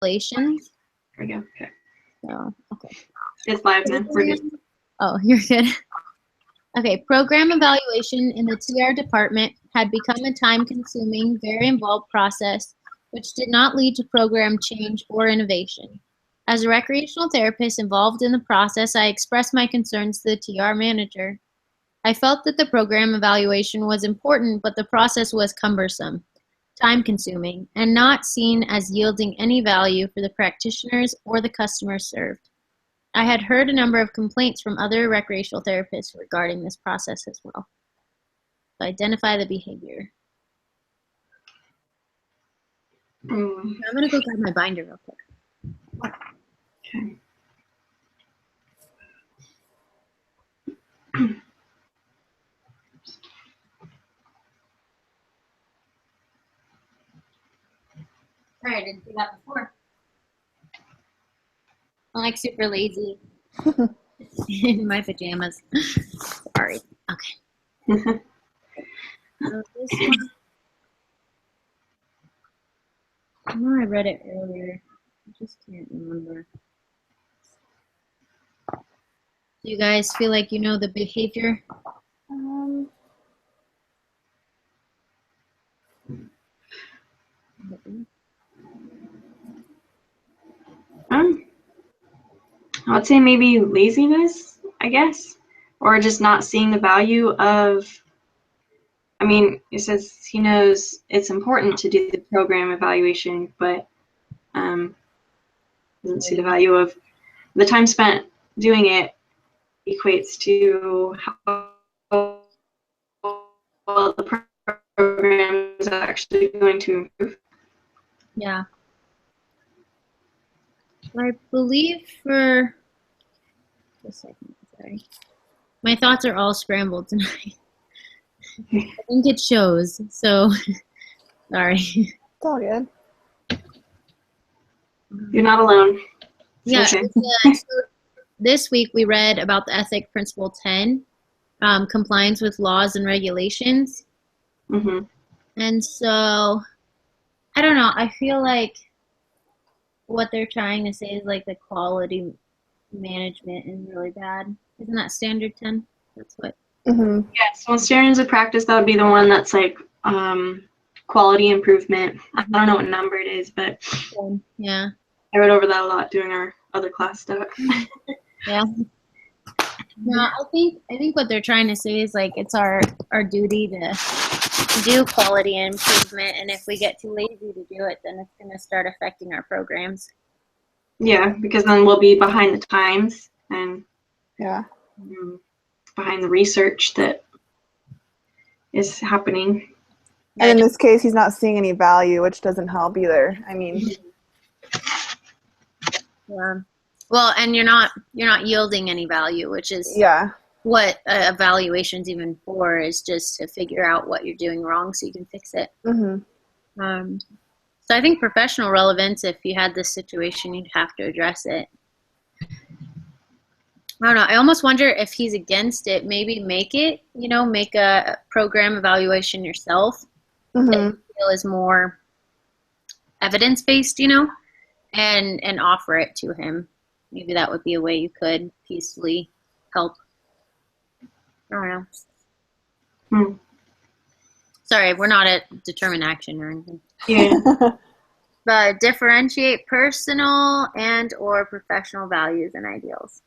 Relations. There we go. Okay. So, okay. It's live now. We're good. Oh, you're good. Okay, program evaluation in the TR department had become a time-consuming, very involved process, which did not lead to program change or innovation. As a recreational therapist involved in the process, I expressed my concerns to the TR manager. I felt that the program evaluation was important, but the process was cumbersome, time-consuming, and not seen as yielding any value for the practitioners or the customers served. I had heard a number of complaints from other recreational therapists regarding this process as well. So identify the behavior. I'm going to go grab my binder real quick. Okay. Sorry, I didn't do that before. I'm like super lazy in my pajamas. Sorry. Okay. So this one, I know I read it earlier. I just can't remember. Do you guys feel like you know the behavior? I would say maybe laziness, I guess, or just not seeing the value of, I mean, it says he knows it's important to do the program evaluation, but doesn't see the value of the time spent doing it equates to how well the program is actually going to improve. Yeah. I believe for a second, sorry. My thoughts are all scrambled tonight. I think it shows, so sorry. It's all good. You're not alone. Yeah, Okay. so this week we read about the ethic principle 10, compliance with laws and regulations. Mm-hmm. And so, I don't know, I feel like what they're trying to say is like the quality management is really bad. Isn't that standard 10? That's what. Mm-hmm. Yeah, so in standards of practice, that would be the one that's like quality improvement. I don't know what number it is, but Yeah. I read over that a lot doing our other class stuff. Yeah. No, I think what they're trying to say is like it's our duty to do quality improvement, and if we get too lazy to do it, then it's going to start affecting our programs. Yeah, because then we'll be behind the times and Yeah. behind the research that is happening. And in this case, he's not seeing any value, which doesn't help either. I mean, yeah. Well, and you're not yielding any value, which is yeah. what evaluation's even for, is just to figure out what you're doing wrong so you can fix it. Mm-hmm. So I think professional relevance, if you had this situation, you'd have to address it. I don't know. I almost wonder if he's against it. Maybe make a program evaluation yourself that you feel is more evidence-based, and offer it to him. Maybe that would be a way you could peacefully help. I don't know. Sorry, we're not at determined action or anything. Yeah. But differentiate personal and or professional values and ideals.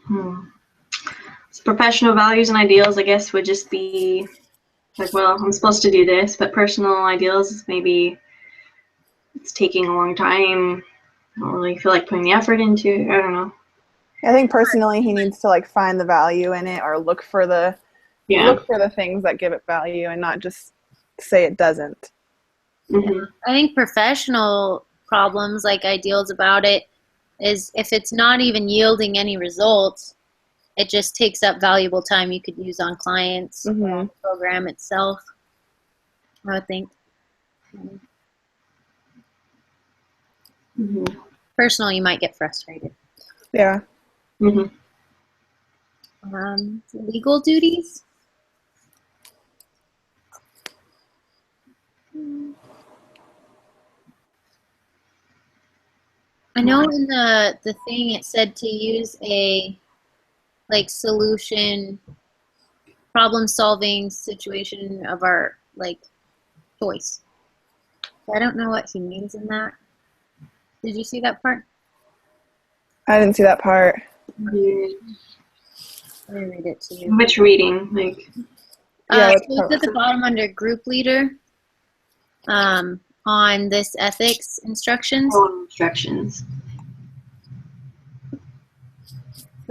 So professional values and ideals, I guess, would just be like, well, I'm supposed to do this, but personal ideals, maybe it's taking a long time. I don't really feel like putting the effort into it. I don't know. I think personally he needs to like find the value in it or look for the things that give it value and not just say it doesn't. Mm-hmm. I think professional problems, like ideals about it, is if it's not even yielding any results, it just takes up valuable time you could use on clients or on the program itself, I would think. Personal, you might get frustrated. Yeah. Legal duties. I know in the thing it said to use a like solution problem solving situation of our like choice. I don't know what he means in that. Did you see that part? I didn't see that part. Yeah. Let me read it to you. Which reading? Like, Yeah, so it's at the bottom under group leader on this ethics instructions. instructions. It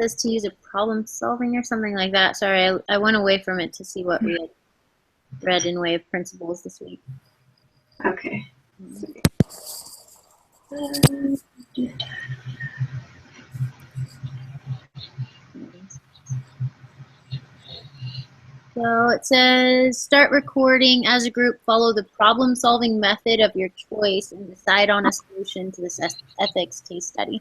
says to use a problem solving or something like that. Sorry, I went away from it to see what we had read in way of principles this week. Okay. So it says, start recording as a group, follow the problem-solving method of your choice, and decide on a solution to this ethics case study.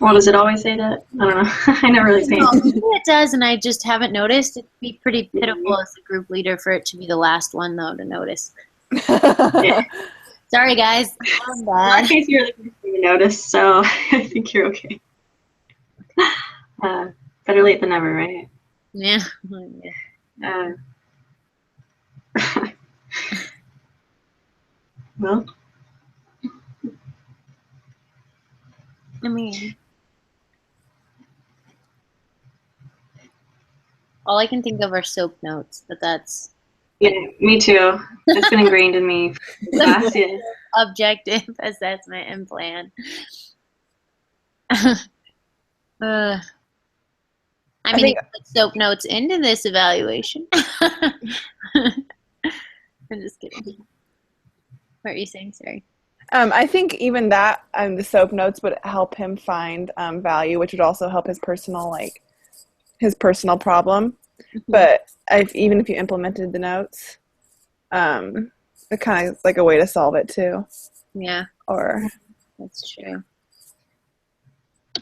Well, does it always say that? I don't know. I never really say it. Maybe it does, and I just haven't noticed. It'd be pretty pitiful as a group leader for it to be the last one, though, to notice. Yeah. Sorry, guys. I'm In bad. that case, you're the first thing to notice, so I think you're okay. Better late than never, right? Yeah. Well, I mean, all I can think of are soap notes, but that's yeah, me too. It's been ingrained in me last year. objective assessment and plan. I mean, you can put soap notes into this evaluation. I'm just kidding. What are you saying? Sorry. I think even that, the soap notes would help him find value, which would also help his personal problem. But even if you implemented the notes, it kind of is like a way to solve it too. Yeah. Or that's true.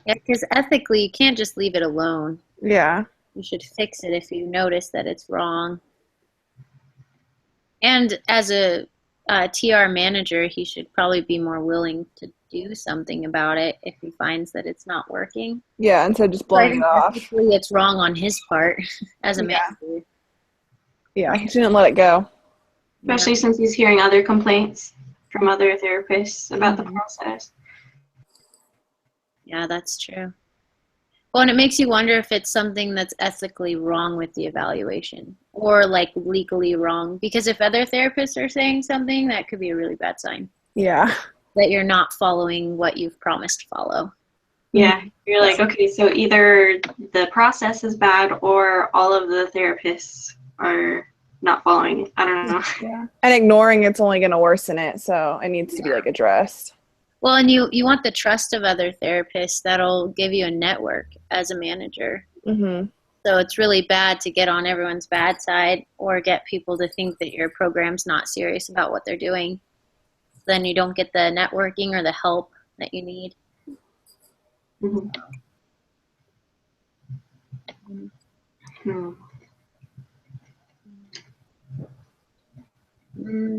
Yeah, because ethically, you can't just leave it alone. Yeah. You should fix it if you notice that it's wrong. And as a TR manager, he should probably be more willing to do something about it if he finds that it's not working. Yeah, instead of just blowing it off. Ethically, it's wrong on his part as a manager. Yeah, he shouldn't let it go. Especially since he's hearing other complaints from other therapists about the process. Yeah, that's true. Well, and it makes you wonder if it's something that's ethically wrong with the evaluation or like legally wrong. Because if other therapists are saying something, that could be a really bad sign. Yeah. That you're not following what you've promised to follow. Yeah, you're like, okay, so either the process is bad or all of the therapists are not following it. I don't know. Yeah. And ignoring it's only going to worsen it, so it needs to be like addressed. Well, and you want the trust of other therapists. That'll give you a network as a manager. Mm-hmm. So it's really bad to get on everyone's bad side or get people to think that your program's not serious about what they're doing. Then you don't get the networking or the help that you need. Mm-hmm.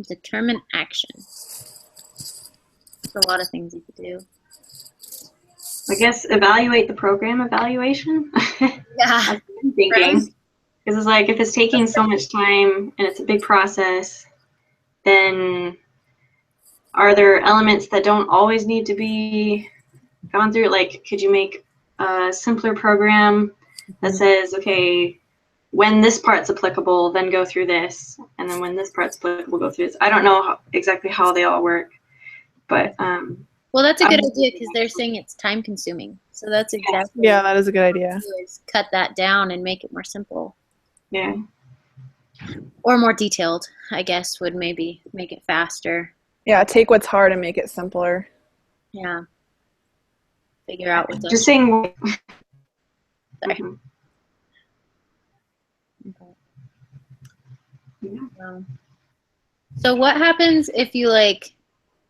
Determine action. There's a lot of things you could do. I guess evaluate the program evaluation. Yeah. That's what I'm thinking. Because it's like if it's taking so much time and it's a big process, then are there elements that don't always need to be gone through? Like, could you make a simpler program that says, okay, when this part's applicable, then go through this, and then when this part's applicable, go through this. I don't know exactly how they all work, but well, that's a good idea because they're saying it's time consuming. So that's exactly that is a good idea. Is cut that down and make it more simple. Yeah. Or more detailed, I guess, would maybe make it faster. Yeah, take what's hard and make it simpler. Yeah. Figure out what's just saying. Sorry. Mm-hmm. Okay. Yeah. So what happens if you like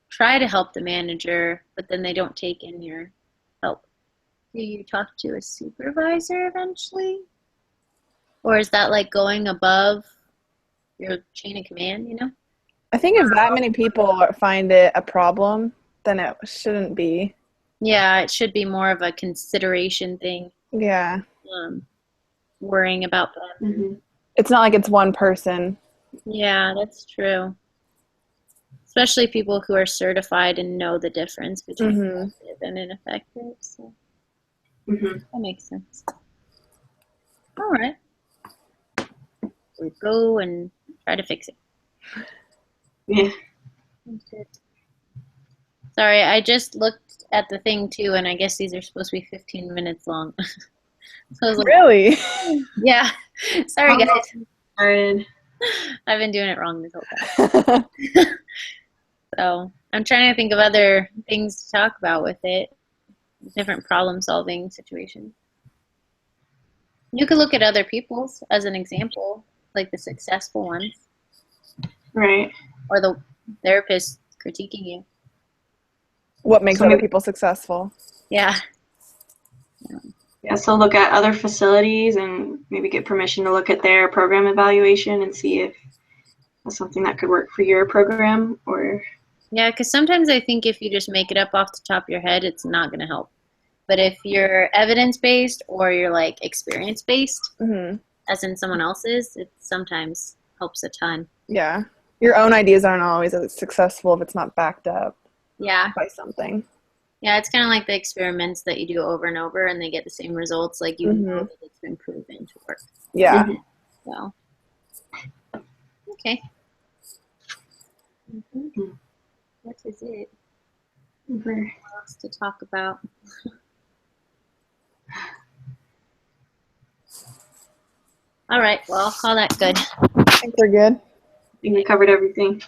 try to help the manager, but then they don't take in your help? Do you talk to a supervisor eventually? Or is that like going above your chain of command, you know? I think if that many people find it a problem, then it shouldn't be. Yeah, it should be more of a consideration thing. Yeah. Worrying about them. Mm-hmm. It's not like it's one person. Yeah, that's true. Especially people who are certified and know the difference between effective and ineffective. So that makes sense. All right. We go and try to fix it. Yeah. Sorry, I just looked at the thing too, and I guess these are supposed to be 15 minutes long. So I was like, Really? yeah. Sorry, guys. Started. I've been doing it wrong this whole time. So I'm trying to think of other things to talk about with it, different problem-solving situations. You could look at other people's as an example, like the successful ones. Right. Or the therapist critiquing you. What makes other people successful? Yeah. Yeah, so look at other facilities and maybe get permission to look at their program evaluation and see if that's something that could work for your program or... Yeah, because sometimes I think if you just make it up off the top of your head, it's not going to help. But if you're evidence-based or you're like experience-based, as in someone else's, it sometimes helps a ton. Yeah. Your own ideas aren't always as successful if it's not backed up by something. Yeah, it's kind of like the experiments that you do over and over and they get the same results. Like you know that it's been proven to work. Yeah. So, okay. That is it. What else to talk about? All right, well, I'll call that good. I think we're good. I think we covered everything.